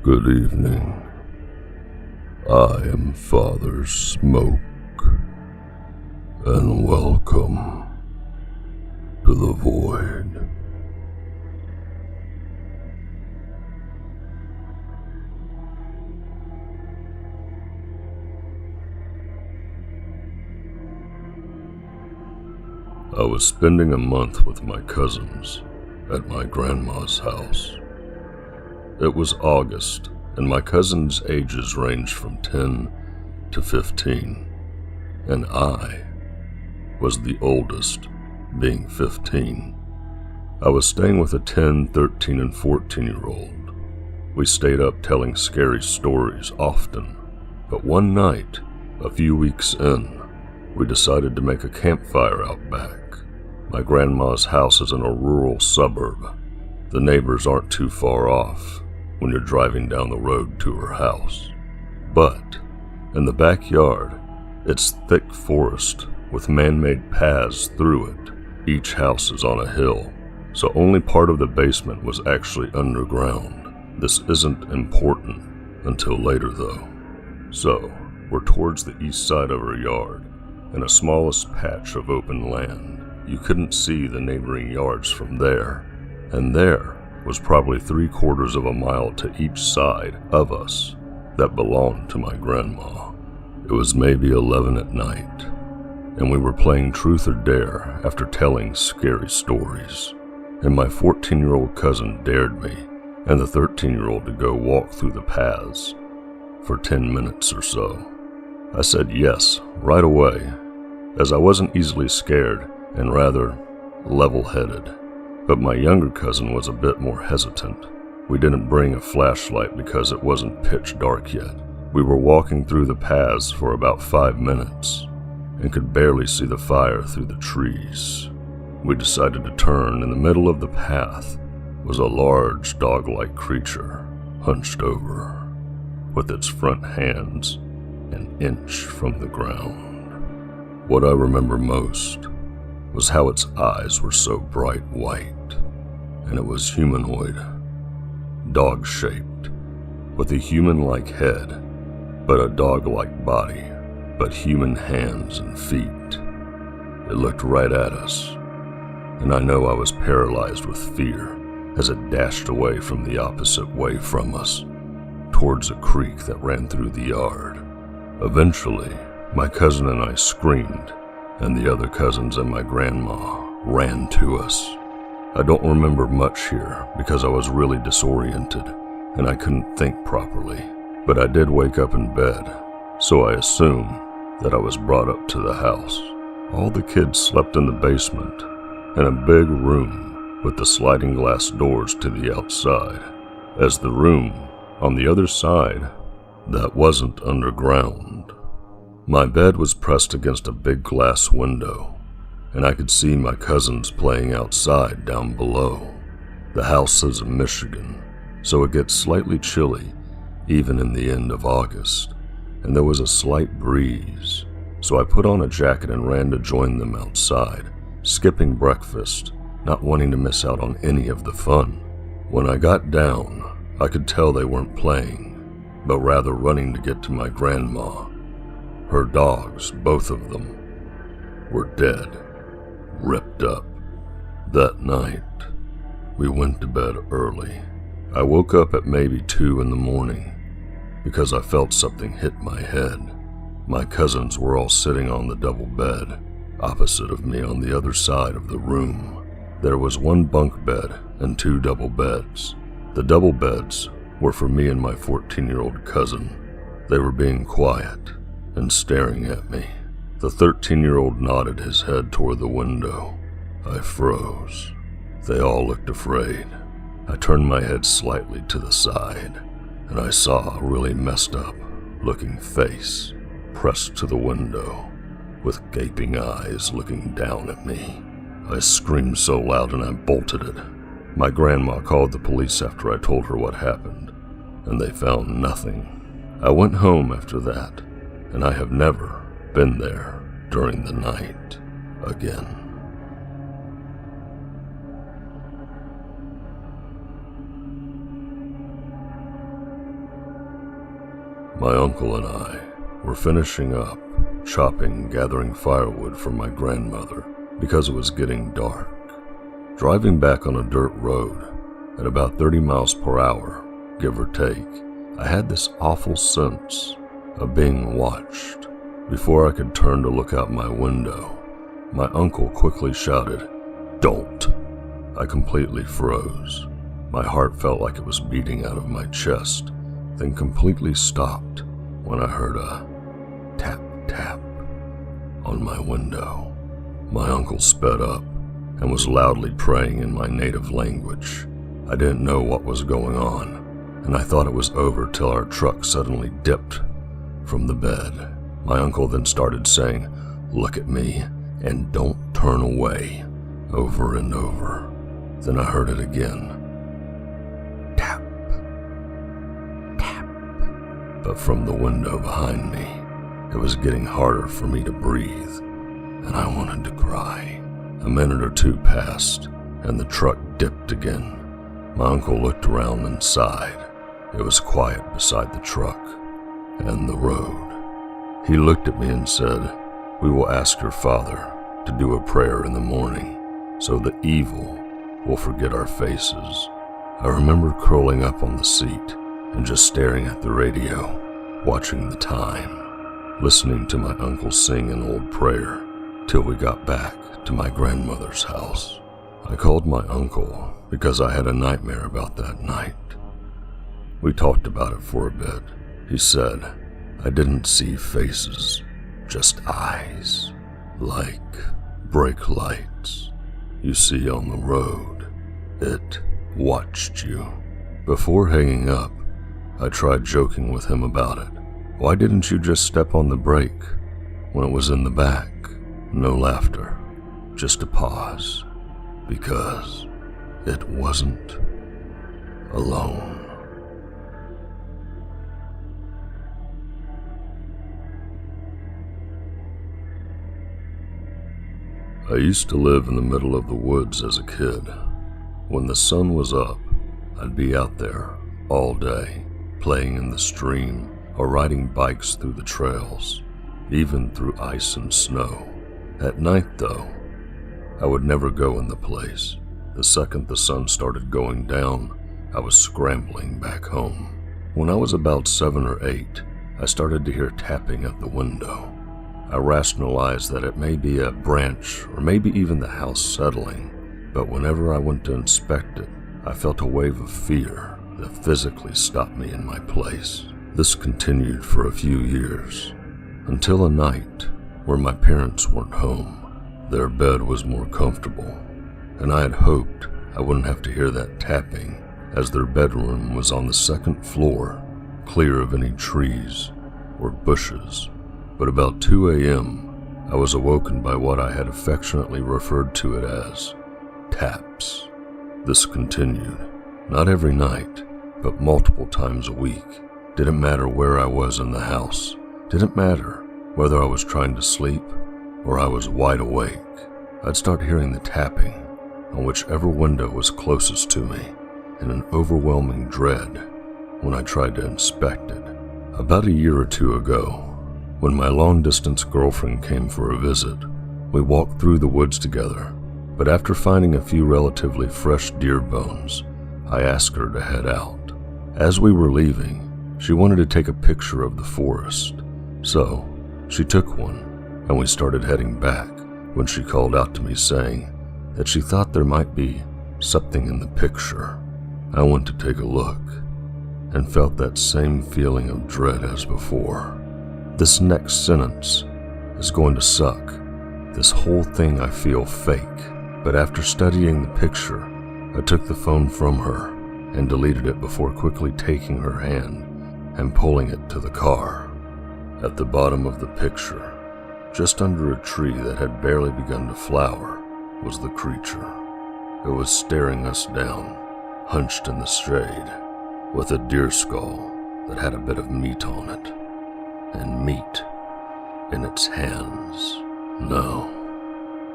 Good evening. I am Father Smoke, and welcome to the Void. I was spending a month with my cousins at my grandma's house. It was August, and my cousins' ages ranged from 10 to 15, and I was the oldest, being 15. I was staying with a 10, 13, and 14-year-old. We stayed up telling scary stories often, but one night, a few weeks in, we decided to make a campfire out back. My grandma's house is in a rural suburb. The neighbors aren't too far off when you're driving down the road to her house. But in the backyard, it's thick forest with man-made paths through it. Each house is on a hill, so only part of the basement was actually underground. This isn't important until later though. So, we're towards the east side of her yard, in a smallest patch of open land. You couldn't see the neighboring yards from there, and there was probably 3/4 of a mile to each side of us that belonged to my grandma. It was maybe 11 at night, and we were playing truth or dare after telling scary stories, and my 14-year-old cousin dared me and the 13-year-old to go walk through the paths for 10 minutes or so. I said yes right away, as I wasn't easily scared and rather level-headed. But my younger cousin was a bit more hesitant. We didn't bring a flashlight because it wasn't pitch dark yet. We were walking through the paths for about 5 minutes and could barely see the fire through the trees. We decided to turn. In the middle of the path was a large dog-like creature hunched over, with its front hands an inch from the ground. What I remember most was how its eyes were so bright white, and it was humanoid, dog-shaped, with a human-like head, but a dog-like body, but human hands and feet. It looked right at us, and I know I was paralyzed with fear as it dashed away from the opposite way from us, towards a creek that ran through the yard. Eventually, my cousin and I screamed, and the other cousins and my grandma ran to us. I don't remember much here because I was really disoriented and I couldn't think properly, but I did wake up in bed, so I assume that I was brought up to the house. All the kids slept in the basement, in a big room with the sliding glass doors to the outside, as the room on the other side that wasn't underground. My bed was pressed against a big glass window, and I could see my cousins playing outside down below. The house is in Michigan, so it gets slightly chilly even in the end of August, and there was a slight breeze, so I put on a jacket and ran to join them outside, skipping breakfast, not wanting to miss out on any of the fun. When I got down, I could tell they weren't playing, but rather running to get to my grandma. Her dogs, both of them, were dead, ripped up. That night, we went to bed early. I woke up at maybe 2 in the morning because I felt something hit my head. My cousins were all sitting on the double bed, opposite of me on the other side of the room. There was one bunk bed and 2 double beds. The double beds were for me and my 14-year-old cousin. They were being quiet and staring at me. The 13-year-old nodded his head toward the window. I froze. They all looked afraid. I turned my head slightly to the side, and I saw a really messed up looking face pressed to the window, with gaping eyes looking down at me. I screamed so loud and I bolted it. My grandma called the police after I told her what happened, and they found nothing. I went home after that, and I have never been there during the night again. My uncle and I were finishing up, chopping, gathering firewood for my grandmother because it was getting dark. Driving back on a dirt road at about 30 miles per hour, give or take, I had this awful sense of being watched. Before I could turn to look out my window, my uncle quickly shouted, "Don't!" I completely froze. My heart felt like it was beating out of my chest, then completely stopped when I heard a tap, tap on my window. My uncle sped up and was loudly praying in my native language. I didn't know what was going on, and I thought it was over till our truck suddenly dipped from the bed. My uncle then started saying, "Look at me and don't turn away," over and over. Then I heard it again. Tap, tap. But from the window behind me, it was getting harder for me to breathe, and I wanted to cry. A minute or two passed, and the truck dipped again. My uncle looked around and sighed. It was quiet beside the truck and the road. He looked at me and said, "We will ask your father to do a prayer in the morning, so the evil will forget our faces." I remember curling up on the seat and just staring at the radio, watching the time, listening to my uncle sing an old prayer till we got back to my grandmother's house. I called my uncle because I had a nightmare about that night. We talked about it for a bit. He said, "I didn't see faces, just eyes, like brake lights you see on the road. It watched you." Before hanging up, I tried joking with him about it. "Why didn't you just step on the brake when it was in the back?" No laughter, just a pause, because it wasn't alone. I used to live in the middle of the woods as a kid. When the sun was up, I'd be out there all day, playing in the stream or riding bikes through the trails, even through ice and snow. At night, though, I would never go in the place. The second the sun started going down, I was scrambling back home. When I was about 7 or 8, I started to hear tapping at the window. I rationalized that it may be a branch or maybe even the house settling, but whenever I went to inspect it, I felt a wave of fear that physically stopped me in my place. This continued for a few years, until a night where my parents weren't home. Their bed was more comfortable, and I had hoped I wouldn't have to hear that tapping, as their bedroom was on the second floor, clear of any trees or bushes. But about 2 a.m., I was awoken by what I had affectionately referred to it as taps. This continued, not every night, but multiple times a week. Didn't matter where I was in the house. Didn't matter whether I was trying to sleep or I was wide awake. I'd start hearing the tapping on whichever window was closest to me, and an overwhelming dread when I tried to inspect it. About a year or two ago, when my long-distance girlfriend came for a visit, we walked through the woods together, but after finding a few relatively fresh deer bones, I asked her to head out. As we were leaving, she wanted to take a picture of the forest, so she took one, and we started heading back when she called out to me saying that she thought there might be something in the picture. I went to take a look and felt that same feeling of dread as before. This next sentence is going to suck. This whole thing I feel fake, but after studying the picture, I took the phone from her and deleted it before quickly taking her hand and pulling it to the car. At the bottom of the picture, just under a tree that had barely begun to flower, was the creature. It was staring us down, hunched in the shade, with a deer skull that had a bit of meat on it, and meat in its hands. No,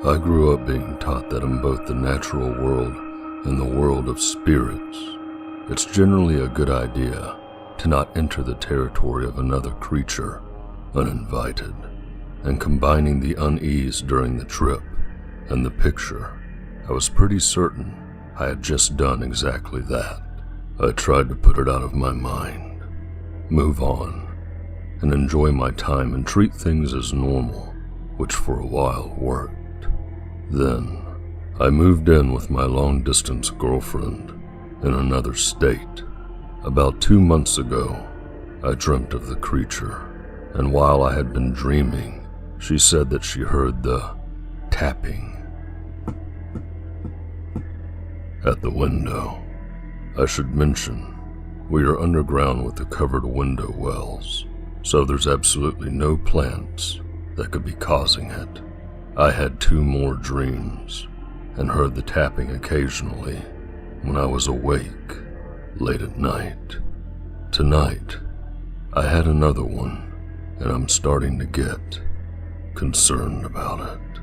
I grew up being taught that in both the natural world and the world of spirits, it's generally a good idea to not enter the territory of another creature uninvited, and combining the unease during the trip and the picture, I was pretty certain I had just done exactly that. I tried to put it out of my mind, move on, and enjoy my time and treat things as normal, which for a while worked. Then, I moved in with my long-distance girlfriend in another state. About 2 months ago, I dreamt of the creature, and while I had been dreaming, she said that she heard the tapping at the window. I should mention, we are underground with the covered window wells, so there's absolutely no plants that could be causing it. I had 2 more dreams and heard the tapping occasionally when I was awake late at night. Tonight, I had another one, and I'm starting to get concerned about it.